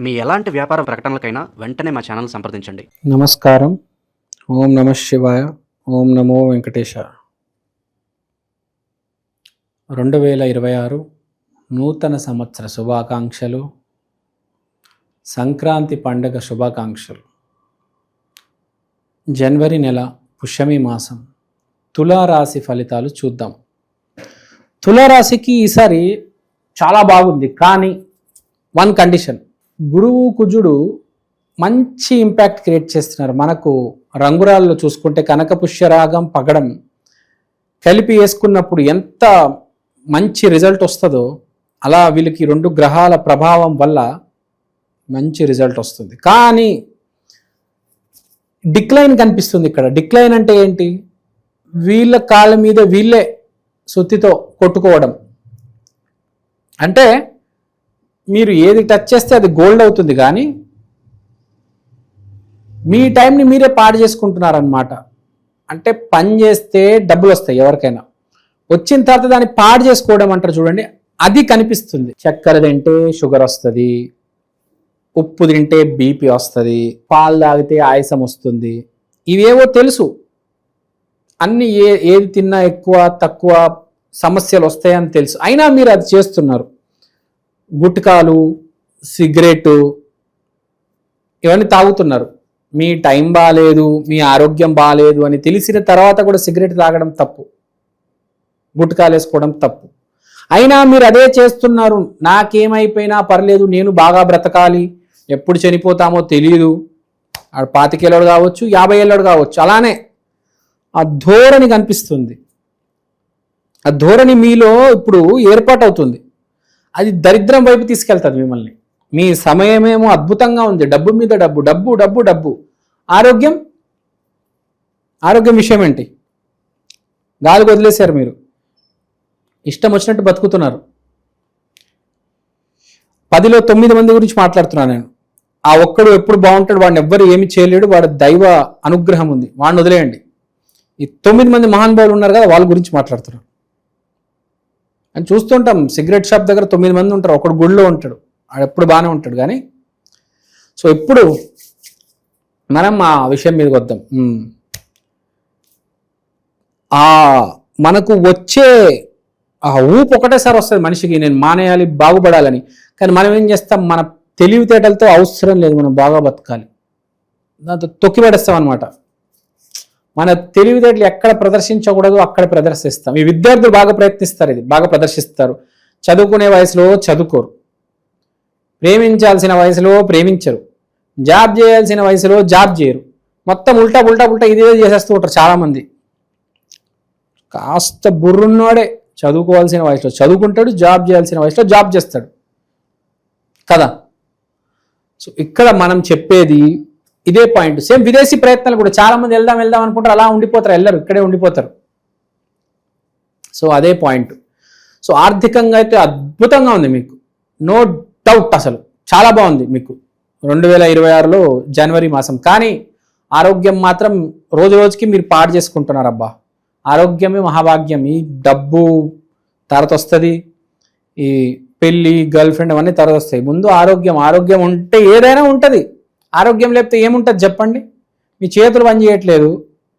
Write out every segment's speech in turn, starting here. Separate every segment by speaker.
Speaker 1: మీ ఎలాంటి వ్యాపార ప్రకటనలకైనా వెంటనే మా ఛానల్ సంప్రదించండి.
Speaker 2: నమస్కారం. ఓం నమ శివాయ. ఓం నమో వెంకటేశ. 2026 నూతన సంవత్సర శుభాకాంక్షలు, సంక్రాంతి పండుగ శుభాకాంక్షలు. జనవరి నెల పుష్యమి మాసం తులారాశి ఫలితాలు చూద్దాం. తులారాశికి ఈసారి చాలా బాగుంది, కానీ వన్ కండిషన్, గురువు కుజుడు మంచి ఇంపాక్ట్ క్రియేట్ చేస్తున్నారు. మనకు రంగురాల్లో చూసుకుంటే కనక పుష్యరాగం పగడం కలిపి వేసుకున్నప్పుడు ఎంత మంచి రిజల్ట్ వస్తుందో, అలా వీళ్ళకి 2 గ్రహాల ప్రభావం వల్ల మంచి రిజల్ట్ వస్తుంది. కానీ డిక్లైన్ కనిపిస్తుంది ఇక్కడ. డిక్లైన్ అంటే ఏంటి? వీళ్ళ కాళ్ళ మీద వీళ్ళే సుత్తితో కొట్టుకోవడం. అంటే మీరు ఏది టచ్ చేస్తే అది గోల్డ్ అవుతుంది, కానీ మీ టైంని మీరే పాడు చేసుకుంటున్నారనమాట. అంటే పని చేస్తే డబ్బులు వస్తాయి ఎవరికైనా, వచ్చిన తర్వాత దాన్ని పాడు చేసుకోవడం అంటారు చూడండి, అది కనిపిస్తుంది. చక్కెర తింటే షుగర్ వస్తుంది, ఉప్పు తింటే బీపీ వస్తుంది, పాలు తాగితే ఆయాసం వస్తుంది, ఇవేవో తెలుసు. అన్ని ఏది తిన్నా ఎక్కువ తక్కువ సమస్యలు వస్తాయని తెలుసు, అయినా మీరు అది చేస్తున్నారు. గుట్కాలు, సిగరెట్ ఇవన్నీ తాగుతున్నారు. మీ టైం బాగాలేదు, మీ ఆరోగ్యం బాగాలేదు అని తెలిసిన తర్వాత కూడా సిగరెట్ తాగడం తప్పు, గుట్కాలు వేసుకోవడం తప్పు. అయినా మీరు అదే చేస్తున్నారు. నాకేమైపోయినా పర్లేదు, నేను బాగా బ్రతకాలి, ఎప్పుడు చనిపోతామో తెలియదు. 25 ఏళ్ళోడు కావచ్చు, 50 ఏళ్ళోడు కావచ్చు, అలానే ఆ ధోరణి కనిపిస్తుంది. ఆ ధోరణి మీలో ఇప్పుడు ఏర్పాటు అవుతుంది. అది దరిద్రం వైపు తీసుకెళ్తుంది మిమ్మల్ని. మీ సమయమేమో అద్భుతంగా ఉంది, డబ్బు మీద డబ్బు, డబ్బు డబ్బు డబ్బు. ఆరోగ్యం విషయం ఏంటి? గాలికి వదిలేశారు. మీరు ఇష్టం వచ్చినట్టు బతుకుతున్నారు. 10లో 9 మంది గురించి మాట్లాడుతున్నాను నేను. ఆ ఒక్కడు ఎప్పుడు బాగుంటాడు, వాడిని ఎవ్వరు ఏమి చేయలేడు, వాడు దైవ అనుగ్రహం ఉంది, వాడిని వదిలేయండి. ఈ 9 మంది మహానుభావులు ఉన్నారు కదా, వాళ్ళ గురించి మాట్లాడుతున్నారు. అని చూస్తుంటాం, సిగరెట్ షాప్ దగ్గర 9 మంది ఉంటారు, ఒకడు గుడిలో ఉంటాడు, వాడు ఎప్పుడు బాగానే ఉంటాడు. కానీ సో ఇప్పుడు మనం ఆ విషయం మీదకి వద్దాం. మనకు వచ్చే ఆ ఊపు ఒకటేసారి వస్తుంది మనిషికి, నేను మానేయాలి, బాగుపడాలని. కానీ మనం ఏం చేస్తాం? మన తెలివితేటలతో అవసరం లేదు, మనం బాగా బతకాలి, దాంతో తొక్కిపడేస్తాం అనమాట. మన తెలివితేటలు ఎక్కడ ప్రదర్శించకూడదు అక్కడ ప్రదర్శిస్తాం. ఈ విద్యార్థులు బాగా ప్రయత్నిస్తారు, ఇది బాగా ప్రదర్శిస్తారు. చదువుకునే వయసులో చదువుకోరు, ప్రేమించాల్సిన వయసులో ప్రేమించరు, జాబ్ చేయాల్సిన వయసులో జాబ్ చేయరు. మొత్తం ఉల్టా ఉల్టా ఉల్టా ఇదే చేసేస్తూ ఉంటారు చాలామంది. కాస్త బుర్రున్నోడే చదువుకోవాల్సిన వయసులో చదువుకుంటాడు, జాబ్ చేయాల్సిన వయసులో జాబ్ చేస్తాడు కదా. సో ఇక్కడ మనం చెప్పేది ఇదే పాయింట్. సేమ్ విదేశీ ప్రయత్నాలు కూడా చాలా మంది వెళ్దాం అనుకుంటారు, అలా ఉండిపోతారు, వెళ్ళరు, ఇక్కడే ఉండిపోతారు. సో అదే పాయింట్. సో ఆర్థికంగా అయితే అద్భుతంగా ఉంది మీకు, నో డౌట్, అసలు చాలా బాగుంది మీకు 2026లో జనవరి మాసం. కానీ ఆరోగ్యం మాత్రం రోజు రోజుకి మీరు పాడు చేసుకుంటున్నారు. అబ్బా, ఆరోగ్యమే మహాభాగ్యం. ఈ డబ్బు తర్వాత వస్తుంది, ఈ పెళ్ళి, గర్ల్ ఫ్రెండ్ అవన్నీ తర్వాత వస్తాయి. ముందు ఆరోగ్యం ఉంటే ఏదైనా ఉంటుంది. ఆరోగ్యం లేకపోతే ఏముంటుంది చెప్పండి? మీ చేతులు పనిచేయట్లేదు,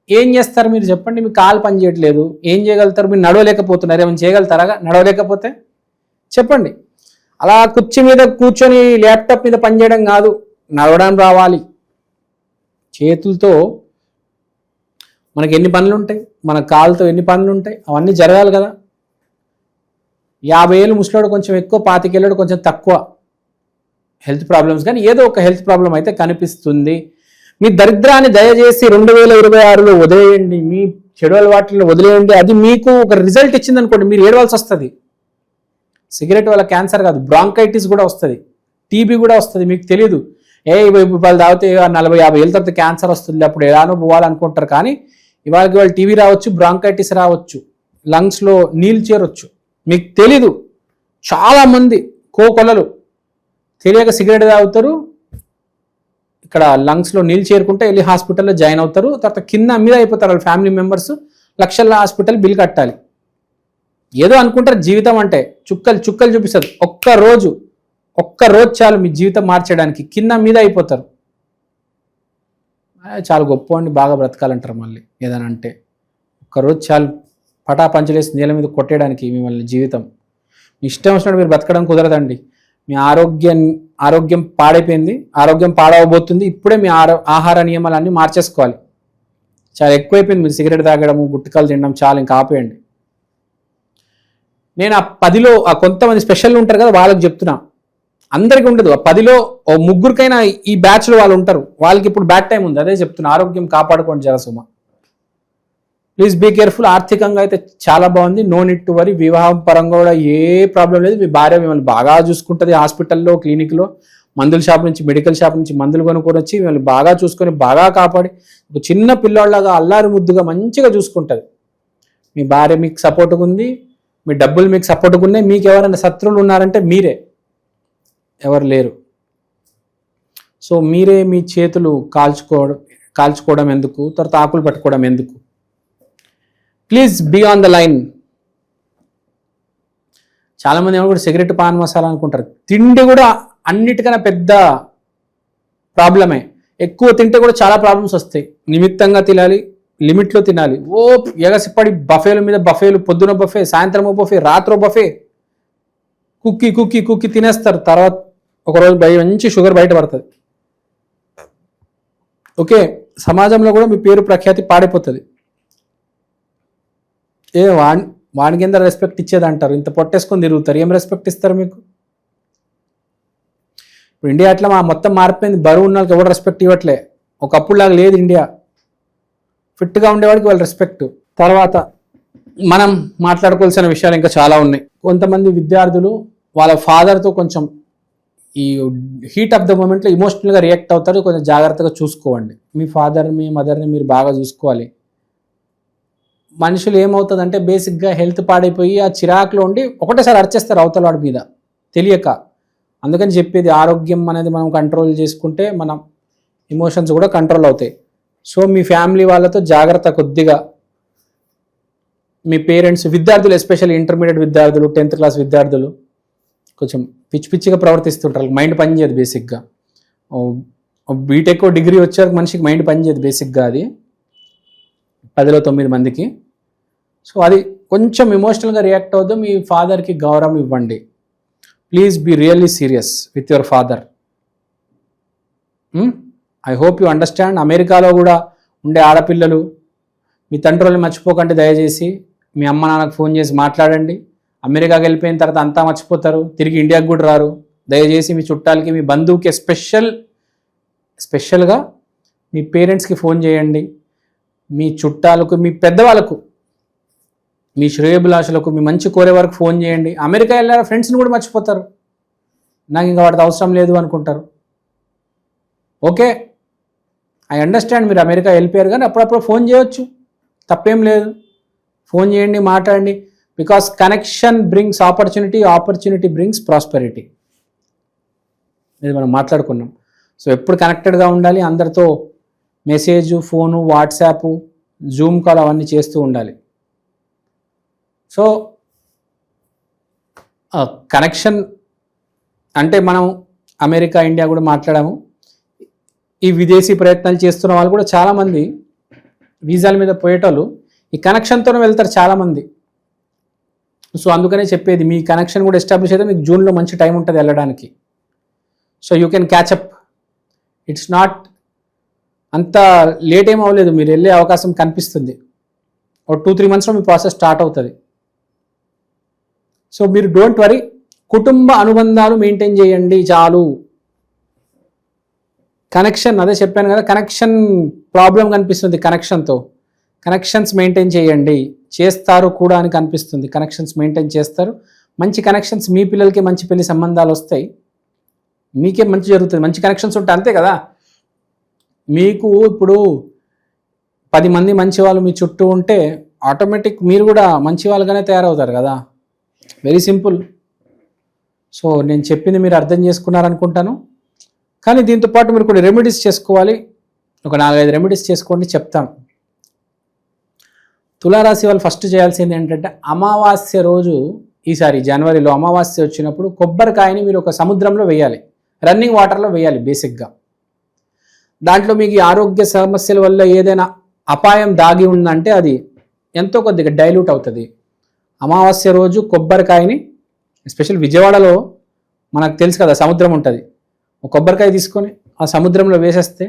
Speaker 2: ఏం చేస్తారు మీరు చెప్పండి? మీ కాలు పనిచేయట్లేదు, ఏం చేయగలుగుతారు? మీరు నడవలేకపోతున్నారు, ఏమైనా చేయగలుగుతారా నడవలేకపోతే? చెప్పండి. అలా కుర్చీ మీద కూర్చొని ల్యాప్టాప్ మీద పనిచేయడం కాదు, నడవడం రావాలి. చేతులతో మనకి ఎన్ని పనులు ఉంటాయి, మన కాలుతో ఎన్ని పనులు ఉంటాయి, అవన్నీ జరగాలి కదా. 50 ఏళ్ళు ముసలోడు కొంచెం ఎక్కువ, 25 ఏళ్ళోడు కొంచెం తక్కువ హెల్త్ ప్రాబ్లమ్స్, కానీ ఏదో ఒక హెల్త్ ప్రాబ్లం అయితే కనిపిస్తుంది. మీ దరిద్రాన్ని దయచేసి 2026లో వదిలేయండి, మీ చెడు అలవాట్లను వదిలేయండి. అది మీకు ఒక రిజల్ట్ ఇచ్చింది అనుకోండి, మీరు ఏడవలసి వస్తుంది. సిగరెట్ వల్ల క్యాన్సర్ కాదు, బ్రాంకైటిస్ కూడా వస్తుంది, టీబీ కూడా వస్తుంది. మీకు తెలియదు. వాళ్ళు తాగితే 40-50 ఏళ్ళ తర్వాత క్యాన్సర్ వస్తుంది, అప్పుడు ఎలానో పోవాలనుకుంటారు. కానీ ఇవాళ టీబీ రావచ్చు, బ్రాంకైటిస్ రావచ్చు, లంగ్స్లో నీళ్ళు చేరొచ్చు, మీకు తెలీదు. చాలామంది కోకొల్లలు తెలియక సిగరెట్ తాగుతారు, ఇక్కడ లంగ్స్లో నీళ్ళు చేరుకుంటే వెళ్ళి హాస్పిటల్లో జాయిన్ అవుతారు, తర్వాత కింద మీద అయిపోతారు వాళ్ళ ఫ్యామిలీ మెంబర్స్. లక్షల హాస్పిటల్ బిల్ కట్టాలి. ఏదో అనుకుంటారు జీవితం అంటే చుక్కలు చుక్కలు చూపిస్తుంది. ఒక్కరోజు ఒక్క రోజు చాలు మీ జీవితం మార్చడానికి, కింద మీద అయిపోతారు. చాలా గొప్ప అండి, బాగా బ్రతకాలంటారు మళ్ళీ ఏదైనా అంటే. ఒక్కరోజు చాలు పటా పంచలేసి నేల మీద కొట్టేయడానికి మిమ్మల్ని జీవితం. మీ ఇష్టం వచ్చినట్టు మీరు బ్రతకడం కుదరదండి. మీ ఆరోగ్యం పాడైపోయింది, ఆరోగ్యం పాడవబోతుంది. ఇప్పుడే మీ ఆహార నియమాలన్నీ మార్చేసుకోవాలి. చాలా ఎక్కువైపోయింది మీరు సిగరెట్ తాగడము, గుట్టికాలు తినడం, చాలా ఇంకా ఆపేయండి. నేను ఆ 10లో కొంతమంది స్పెషల్ ఉంటారు కదా, వాళ్ళకి చెప్తున్నా. అందరికీ ఉండదు. ఆ 10లో ఓ ముగ్గురికైనా ఈ బ్యాచ్లో వాళ్ళు ఉంటారు, వాళ్ళకి ఇప్పుడు బ్యాడ్ టైం ఉంది. అదే చెప్తున్నా, ఆరోగ్యం కాపాడుకోండి జరసుమ. Please be careful. ఆర్థికంగా అయితే చాలా బాగుంది, నో నీడ్ టు వరీ. వివాహం పరంగా కూడా ఏ ప్రాబ్లం లేదు. మీ భార్య మిమ్మల్ని బాగా చూసుకుంటుంది. హాస్పిటల్లో, క్లినిక్లో, మందుల షాప్ నుంచి, మెడికల్ షాప్ నుంచి మందులు కొనుక్కొని వచ్చి మిమ్మల్ని బాగా చూసుకొని, బాగా కాపాడి, ఒక చిన్న పిల్లోళ్ళగా అల్లారి ముద్దుగా మంచిగా చూసుకుంటుంది. మీ భార్య మీకు సపోర్ట్గా ఉంది, మీ డబ్బులు మీకు సపోర్ట్గా ఉన్నాయి. మీకు ఎవరైనా శత్రువులు ఉన్నారంటే మీరే, ఎవరు లేరు. సో మీరే మీ చేతులు కాల్చుకోవడం ఎందుకు, తర్వాత ఆకులు పట్టుకోవడం ఎందుకు? Please be on the line. చాలామంది ఏమో కూడా సిగరెట్, పాన్ మసాలా అనుకుంటారు. తిండి కూడా అన్నిటికన్నా పెద్ద ప్రాబ్లమే. ఎక్కువ తింటే కూడా చాలా ప్రాబ్లమ్స్ వస్తాయి. నిమిత్తంగా తినాలి, లిమిట్లో తినాలి. ఎగసిపడి బఫేల మీద బఫేలు, పొద్దున బఫే, సాయంత్రం బఫే, రాత్రి బఫే, కుక్కి తినేస్తారు. తర్వాత ఒకరోజు మంచి షుగర్ బయట పడుతుంది. ఓకే, సమాజంలో కూడా మీ పేరు ప్రఖ్యాతి పాడైపోతుంది. వాడికి ఎంత రెస్పెక్ట్ ఇచ్చేది అంటారు, ఇంత పొట్టేసుకొని తిరుగుతారు, ఏం రెస్పెక్ట్ ఇస్తారు మీకు? ఇప్పుడు ఇండియా అట్లా మొత్తం మారిపోయింది. బరువు ఉన్న వాళ్ళకి ఎవరు రెస్పెక్ట్ ఇవ్వట్లే. ఒకప్పుడులాగా లేదు ఇండియా. ఫిట్గా ఉండేవాడికి వాళ్ళు రెస్పెక్ట్. తర్వాత మనం మాట్లాడుకోవాల్సిన విషయాలు ఇంకా చాలా ఉన్నాయి. కొంతమంది విద్యార్థులు వాళ్ళ ఫాదర్తో కొంచెం ఈ హీట్ ఆఫ్ ద మూమెంట్లో ఇమోషనల్గా రియాక్ట్ అవుతారు. కొంచెం జాగ్రత్తగా చూసుకోవండి. మీ ఫాదర్, మీ మదర్ని మీరు బాగా చూసుకోవాలి. మనుషులు ఏమవుతుందంటే బేసిక్గా హెల్త్ పాడైపోయి ఆ చిరాకులో ఉండి ఒకటేసారి అరిచేస్తారు అవతల వాడి మీద తెలియక. అందుకని చెప్పేది, ఆరోగ్యం అనేది మనం కంట్రోల్ చేసుకుంటే మన ఎమోషన్స్ కూడా కంట్రోల్ అవుతాయి. సో మీ ఫ్యామిలీ వాళ్ళతో జాగ్రత్త కొద్దిగా. మీ పేరెంట్స్, విద్యార్థులు, ఎస్పెషల్లీ ఇంటర్మీడియట్ విద్యార్థులు, 10th క్లాస్ విద్యార్థులు కొంచెం పిచ్చిగా ప్రవర్తిస్తుంటారు. మైండ్ పనిచేయదు బేసిక్గా. బీటెక్ డిగ్రీ వచ్చాక మనిషికి మైండ్ పనిచేయదు బేసిక్గా. అది 10లో 9 మందికి. సో అది కొంచెం ఎమోషనల్గా రియాక్ట్ అవుద్దు. మీ ఫాదర్కి గౌరవం ఇవ్వండి. Please be really serious with your father. I hope you understand. అమెరికాలో కూడా ఉండే ఆడపిల్లలు మీ తండ్రులను మర్చిపోకండి దయచేసి. మీ అమ్మ నాన్నకు ఫోన్ చేసి మాట్లాడండి. అమెరికాకి వెళ్ళిపోయిన తర్వాత అంతా మర్చిపోతారు, తిరిగి ఇండియాకి కూడా రారు. దయచేసి మీ చుట్టాలకి, మీ బంధువుకి స్పెషల్గా మీ పేరెంట్స్కి ఫోన్ చేయండి. మీ చుట్టాలకు, మీ పెద్దవాళ్ళకు, మీ శ్రేయోభిలాషులకు, మీ మంచి కోరే వరకు ఫోన్ చేయండి. అమెరికా వెళ్ళారు, ఫ్రెండ్స్ని కూడా మర్చిపోతారు. నాకు ఇంకా వాటికి అవసరం లేదు అనుకుంటారు. Okay, I understand. మీరు అమెరికా వెళ్ళిపోయారు, కానీ అప్పుడప్పుడు ఫోన్ చేయొచ్చు, తప్పేం లేదు. ఫోన్ చేయండి, మాట్లాడండి. Because connection brings opportunity, opportunity brings prosperity. ఇది మనం మాట్లాడుకున్నాం. సో ఎప్పుడు కనెక్టెడ్గా ఉండాలి అందరితో. Message, phone, WhatsApp, Zoom call అవన్నీ చేస్తూ ఉండాలి. సో కనెక్షన్ అంటే మనం అమెరికా, ఇండియా కూడా మాట్లాడాము. ఈ విదేశీ ప్రయత్నాలు చేస్తున్న వాళ్ళు కూడా చాలామంది వీసాల మీద పోయేటోళ్ళు ఈ కనెక్షన్తోనే వెళ్తారు చాలామంది. సో అందుకనే చెప్పేది, మీ కనెక్షన్ కూడా ఎస్టాబ్లిష్ అయితే మీకు జూన్లో మంచి టైం ఉంటుంది వెళ్ళడానికి. So you can catch up. It's not అంత లేట్ ఏం అవ్వలేదు, మీరు వెళ్ళే అవకాశం కనిపిస్తుంది. ఒక 2-3 మంత్స్లో మీ ప్రాసెస్ స్టార్ట్ అవుతుంది. సో మీరు డోంట్ వరీ. కుటుంబ అనుబంధాలు మెయింటైన్ చేయండి చాలు. కనెక్షన్, అదే చెప్పాను కదా, కనెక్షన్ ప్రాబ్లం కనిపిస్తుంది. కనెక్షన్స్ మెయింటైన్ చేయండి. చేస్తారు కూడా అని కనిపిస్తుంది. కనెక్షన్స్ మెయింటైన్ చేస్తారు. మంచి కనెక్షన్స్, మీ పిల్లలకి మంచి పెళ్లి సంబంధాలు వస్తాయి, మీకే మంచి జరుగుతుంది. మంచి కనెక్షన్స్ ఉంటాయి, అంతే కదా. మీకు ఇప్పుడు 10 మంది మంచి వాళ్ళు మీ చుట్టూ ఉంటే ఆటోమేటిక్ మీరు కూడా మంచి వాళ్ళగానే తయారవుతారు కదా. Very simple. సో నేను చెప్పింది మీరు అర్థం చేసుకున్నారనుకుంటాను. కానీ దీంతో పాటు మీరు కొన్ని రెమెడీస్ చేసుకోవాలి. ఒక 4-5 రెమెడీస్ చేసుకోండి, చెప్తాను. తులారాశి వాళ్ళు ఫస్ట్ చేయాల్సింది ఏంటంటే, అమావాస్య రోజు ఈసారి జనవరిలో అమావాస్య వచ్చినప్పుడు కొబ్బరికాయని మీరు ఒక సముద్రంలో వేయాలి, రన్నింగ్ వాటర్లో వేయాలి బేసిక్గా. దాంట్లో మీకు ఈ ఆరోగ్య సమస్యల వల్ల ఏదైనా అపాయం దాగి ఉందంటే అది ఎంతో కొద్దిగా డైల్యూట్ అవుతుంది. అమావాస్య రోజు కొబ్బరికాయని, ఎస్పెషల్ విజయవాడలో మనకు తెలుసు కదా సముద్రం ఉంటుంది, ఒక కొబ్బరికాయ తీసుకొని ఆ సముద్రంలో వేసేస్తే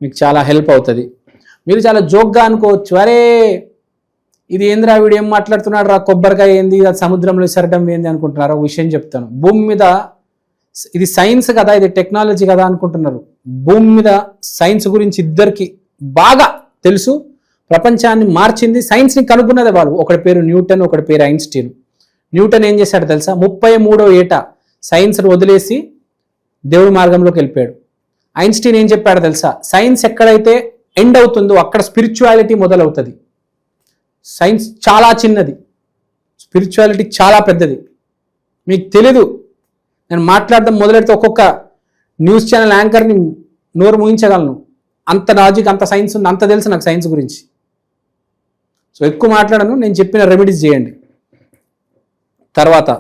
Speaker 2: మీకు చాలా హెల్ప్ అవుతుంది. మీరు చాలా జోక్గా అనుకోవచ్చు, అరే ఇది ఏందిరా వీడు ఏం మాట్లాడుతున్నాడు రా, కొబ్బరికాయ ఏంది, అది సముద్రంలో విసరడం ఏంది అనుకుంటున్నారు. ఒక విషయం చెప్తాను, భూమి మీద ఇది సైన్స్ కదా, ఇది టెక్నాలజీ కదా అనుకుంటున్నారు. భూమి మీద సైన్స్ గురించి ఇద్దరికి బాగా తెలుసు. ప్రపంచాన్ని మార్చింది, సైన్స్ని కనుక్కున్నది వాళ్ళు. ఒకటి పేరు న్యూటన్, ఒకటి పేరు ఐన్స్టీన్. న్యూటన్ ఏం చేశాడు తెలుసా, 33వ ఏట సైన్స్ని వదిలేసి దేవుడి మార్గంలోకి వెళ్ళిపోయాడు. ఐన్స్టీన్ ఏం చెప్పాడు తెలుసా, సైన్స్ ఎక్కడైతే ఎండ్ అవుతుందో అక్కడ స్పిరిచువాలిటీ మొదలవుతుంది. సైన్స్ చాలా చిన్నది, స్పిరిచువాలిటీ చాలా పెద్దది. మీకు తెలీదు, నేను మాట్లాడడం మొదలెడితే ఒక్కొక్క న్యూస్ ఛానల్ యాంకర్ని నోరు ముగించగలను. అంత లాజిక్, అంత సైన్స్ ఉంది, అంత తెలుసు నాకు సైన్స్ గురించి. సో ఎక్కువ మాట్లాడను, నేను చెప్పిన రెమెడీస్ చేయండి. తర్వాత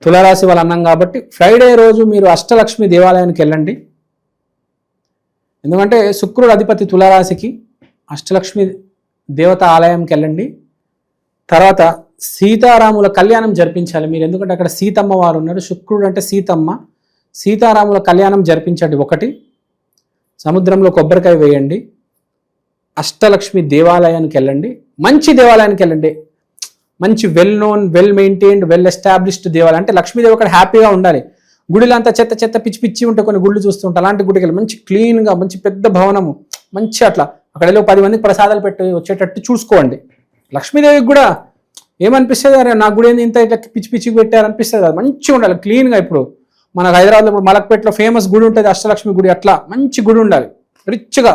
Speaker 2: తులారాశి వాళ్ళు అన్నాం కాబట్టి ఫ్రైడే రోజు మీరు అష్టలక్ష్మి దేవాలయానికి వెళ్ళండి. ఎందుకంటే శుక్రుడు అధిపతి తులారాశికి, అష్టలక్ష్మి దేవత ఆలయంకి వెళ్ళండి. తర్వాత సీతారాముల కళ్యాణం జరిపించాలి మీరు, ఎందుకంటే అక్కడ సీతమ్మ వారు ఉన్నారు. శుక్రుడు అంటే సీతమ్మ, సీతారాముల కళ్యాణం జరిపించండి. ఒకటి, సముద్రంలో కొబ్బరికాయ వేయండి. అష్టలక్ష్మి దేవాలయానికి వెళ్ళండి, మంచి దేవాలయానికి వెళ్ళండి, మంచి well known, well maintained, well established దేవాలయం. అంటే లక్ష్మీదేవి అక్కడ హ్యాపీగా ఉండాలి. గుడిలో అంతా చెత్త చెత్త పిచ్చి పిచ్చి ఉంటే కొన్ని గుళ్ళు చూస్తుంటే అలాంటి గుడికి వెళ్ళి మంచి క్లీన్గా, మంచి పెద్ద భవనము, మంచి అట్లా అక్కడ వెళ్ళి 10 మందికి ప్రసాదాలు పెట్టి వచ్చేటట్టు చూసుకోండి. లక్ష్మీదేవికి కూడా ఏమనిపిస్తుంది, అరే నా గుడి ఏంది ఇంత ఇట్లా పిచ్చి పిచ్చికి పెట్టారు అనిపిస్తుంది కదా. మంచిగా ఉండాలి క్లీన్గా. ఇప్పుడు మనకు హైదరాబాద్లో ఇప్పుడు మలక్పేటలో ఫేమస్ గుడి ఉంటుంది అష్టలక్ష్మి గుడి, అట్లా మంచి గుడి ఉండాలి రిచ్గా.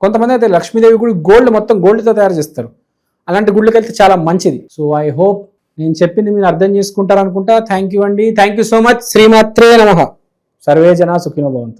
Speaker 2: కొంతమంది అయితే లక్ష్మీదేవి గుడి గోల్డ్, మొత్తం గోల్డ్తో తయారు చేస్తారు. అలాంటి గుళ్ళకి వెళ్తే చాలా మంచిది. సో ఐ హోప్ నేను చెప్పింది మీరు అర్థం చేసుకుంటారు అనుకుంటా. థ్యాంక్ యూ అండి, థ్యాంక్ యూ సో మచ్. శ్రీమాత్రే నమః. సర్వే జనా సుఖినో భవంతు.